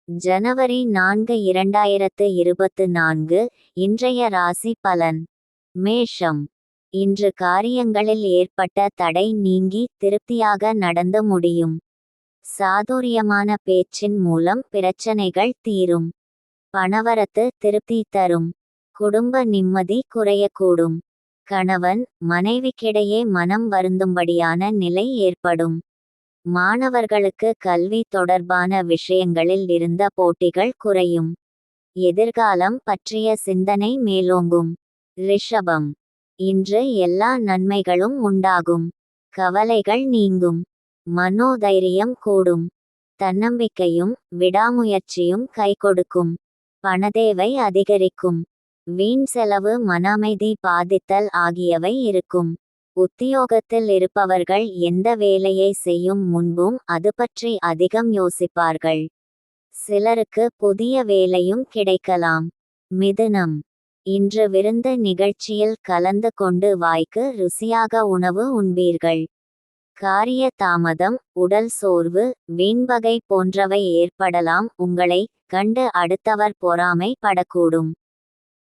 ஜனவரி 4 2024 இன்றைய ராசி பலன். மேஷம். இன்று காரியங்களில் ஏற்பட்ட தடை நீங்கி திருப்தியாக நடந்து முடியும். சாதுரியமான பேச்சின் மூலம் பிரச்சனைகள் தீரும். பணவரத்து திருப்தி தரும். குடும்ப நிம்மதி குறையக்கூடும். கணவன் மனைவிக்கிடையே மனம் வருந்தும்படியான நிலை ஏற்படும். மாணவர்களுக்கு கல்வி தொடர்பான விஷயங்களில் இருந்த போட்டிகள் குறையும். எதிர்காலம் பற்றிய சிந்தனை மேலோங்கும். ரிஷபம். இன்று எல்லா நன்மைகளும் உண்டாகும். கவலைகள் நீங்கும். மனோதைரியம் கூடும். தன்னம்பிக்கையும் விடாமுயற்சியும் கைகொடுக்கும். பணதேவை அதிகரிக்கும். வீண் செலவு மன அமைதி பாதித்தல் ஆகியவை இருக்கும். உத்தியோகத்தில் இருப்பவர்கள் எந்த வேலையை செய்யும் முன்பும் அது பற்றி அதிகம் யோசிப்பார்கள். சிலருக்கு புதிய வேலையும் கிடைக்கலாம். மிதுனம். இன்று விருந்து நிகழ்ச்சியில் கலந்து கொண்டு வாய்க்கு ருசியாக உணவு உண்பீர்கள். காரிய தாமதம், உடல் சோர்வு, வீண்பகை போன்றவை ஏற்படலாம். உங்களை கண்டு அடுத்தவர் பொறாமை படக்கூடும்.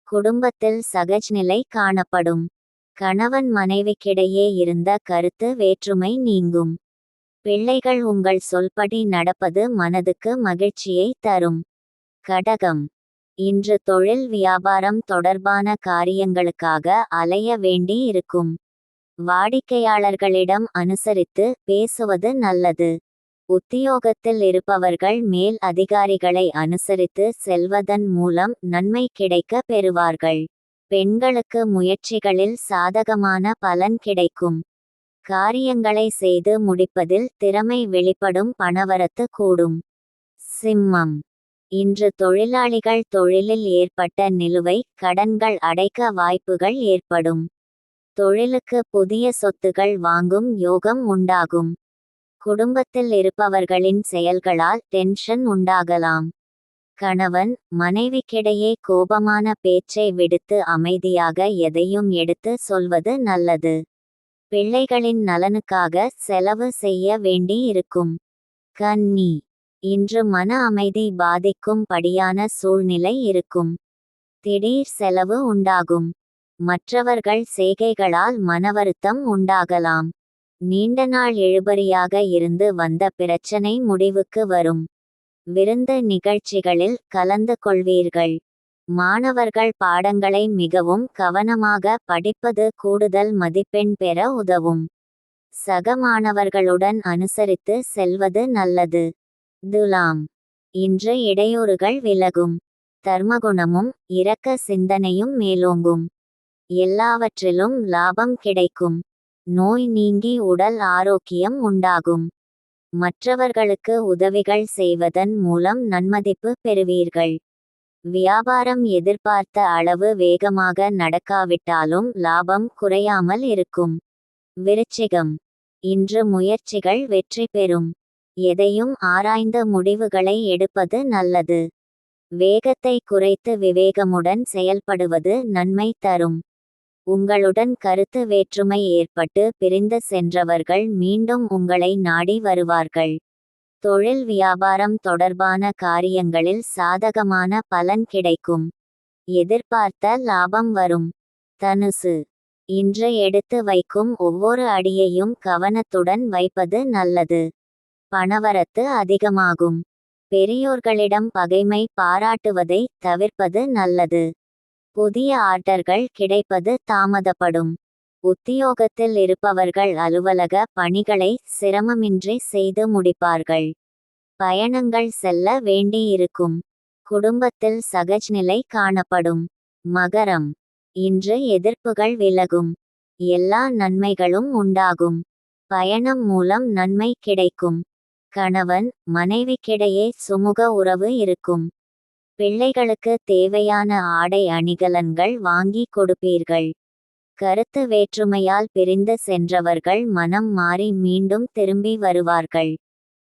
குடும்பத்தில் சகஜ்நிலை காணப்படும். கணவன் மனைவிக்கிடையே இருந்த கருத்து வேற்றுமை நீங்கும். பிள்ளைகள் உங்கள் சொல்படி நடப்பது மனதுக்கு மகிழ்ச்சியை தரும். கடகம். இன்று தொழில் வியாபாரம் தொடர்பான காரியங்களுக்காக அலைய வேண்டி இருக்கும். வாடிக்கையாளர்களிடம் அனுசரித்து பேசுவது நல்லது. உத்தியோகத்தில் இருப்பவர்கள் மேல் அதிகாரிகளை அனுசரித்து செல்வதன் மூலம் நன்மை கிடைக்க பெறுவார்கள். பெண்களுக்கு முயற்சிகளில் சாதகமான பலன் கிடைக்கும். காரியங்களை செய்து முடிப்பதில் திறமை வெளிப்படும். பணவரத்து கூடும். சிம்மம். இன்று தொழிலாளிகள் தொழிலில் ஏற்பட்ட நிலுவை கடன்கள் அடைக்க வாய்ப்புகள் ஏற்படும். தொழிலுக்கு புதிய சொத்துகள் வாங்கும் யோகம் உண்டாகும். குடும்பத்தில் இருப்பவர்களின் செயல்களால் டென்ஷன் உண்டாகலாம். கணவன் மனைவிக்கிடையே கோபமான பேச்சை விடுத்து அமைதியாக எதையும் எடுத்து சொல்வது நல்லது. பிள்ளைகளின் நலனுக்காக செலவு செய்ய வேண்டி இருக்கும். கன்னி. இன்று மன அமைதி பாதிக்கும் படியான சூழ்நிலை இருக்கும். திடீர் செலவு உண்டாகும். மற்றவர்கள் செய்கைகளால் மனவருத்தம் உண்டாகலாம். நீண்ட நாள் இழுபறியாக இருந்து வந்த பிரச்சனை முடிவுக்கு வரும். விருந்து நிகழ்ச்சிகளில் கலந்து கொள்வீர்கள். மாணவர்கள் பாடங்களை மிகவும் கவனமாக படிப்பது கூடுதல் மதிப்பெண் பெற உதவும். சக மாணவர்களுடன் அனுசரித்து செல்வது நல்லது. துலாம். இன்று இடையூறுகள் விலகும். தர்மகுணமும் இரக்க சிந்தனையும் மேலோங்கும். எல்லாவற்றிலும் லாபம் கிடைக்கும். நோய் நீங்கி உடல் ஆரோக்கியம் உண்டாகும். மற்றவர்களுக்கு உதவிகள் செய்வதன் மூலம் நன்மதிப்பு பெறுவீர்கள். வியாபாரம் எதிர்பார்த்த அளவு வேகமாக நடக்காவிட்டாலும் லாபம் குறையாமல் இருக்கும். விருச்சிகம். இன்று முயற்சிகள் வெற்றி பெறும். எதையும் ஆராய்ந்த முடிவுகளை எடுப்பது நல்லது. வேகத்தை குறைத்து விவேகமுடன் செயல்படுவது நன்மை தரும். உங்களுடன் கருத்து வேற்றுமை ஏற்பட்டு பிரிந்து சென்றவர்கள் மீண்டும் உங்களை நாடி வருவார்கள். தொழில் வியாபாரம் தொடர்பான காரியங்களில் சாதகமான பலன் கிடைக்கும். எதிர்பார்த்த லாபம் வரும். தனுசு. இன்று எடுத்து வைக்கும் ஒவ்வொரு அடியையும் கவனத்துடன் வைப்பது நல்லது. பணவரத்து அதிகமாகும். பெரியோர்களிடம் பகைமை பாராட்டுவதை தவிர்ப்பது நல்லது. புதிய ஆர்டர்கள் கிடைப்பது தாமதப்படும். உத்தியோகத்தில் இருப்பவர்கள் அலுவலக பணிகளை சிரமமின்றி செய்து முடிப்பார்கள். பயணங்கள் செல்ல வேண்டியிருக்கும். குடும்பத்தில் சகஜ்நிலை காணப்படும். மகரம். இன்று எதிர்ப்புகள் விலகும். எல்லா நன்மைகளும் உண்டாகும். பயணம் மூலம் நன்மை கிடைக்கும். கணவன் மனைவிக்கிடையே சுமூக உறவு இருக்கும். பிள்ளைகளுக்கு தேவையான ஆடை அணிகலன்கள் வாங்கி கொடுப்பீர்கள். கருத்து வேற்றுமையால் பிரிந்து சென்றவர்கள் மனம் மாறி மீண்டும் திரும்பி வருவார்கள்.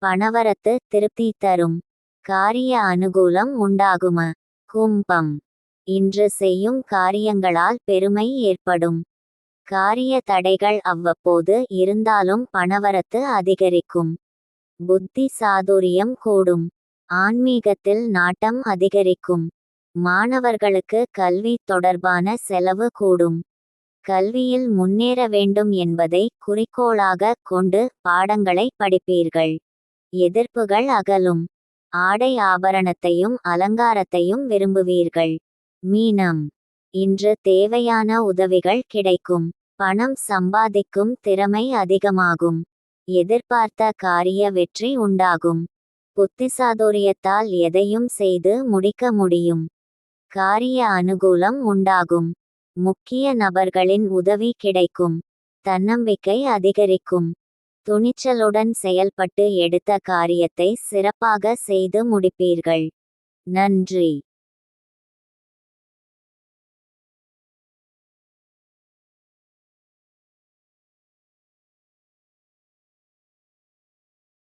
பணவரத்து திருப்தி தரும். காரிய அனுகூலம் உண்டாகும. கும்பம். இன்று செய்யும் காரியங்களால் பெருமை ஏற்படும். காரிய தடைகள் அவ்வப்போது இருந்தாலும் பணவரத்து அதிகரிக்கும். புத்தி சாதுரியம் கூடும். ஆன்மீகத்தில் நாட்டம் அதிகரிக்கும். மாணவர்களுக்கு கல்வி தொடர்பான செலவு கூடும். கல்வியில் முன்னேற வேண்டும் என்பதை குறிக்கோளாக கொண்டு பாடங்களை படிப்பீர்கள். எதிர்ப்புகள் அகலும். ஆடை ஆபரணத்தையும் அலங்காரத்தையும் விரும்புவீர்கள். மீனம். இன்று தேவையான உதவிகள் கிடைக்கும். பணம் சம்பாதிக்கும் திறமை அதிகமாகும். எதிர்பார்த்த காரிய வெற்றி உண்டாகும். புத்திசாதுரியத்தால் எதையும் செய்து முடிக்க முடியும். காரிய அனுகூலம் உண்டாகும். முக்கிய நபர்களின் உதவி கிடைக்கும். தன்னம்பிக்கை அதிகரிக்கும். துணிச்சலுடன் செயல்பட்டு எடுத்த காரியத்தை சிறப்பாக செய்து முடிப்பீர்கள். நன்றி.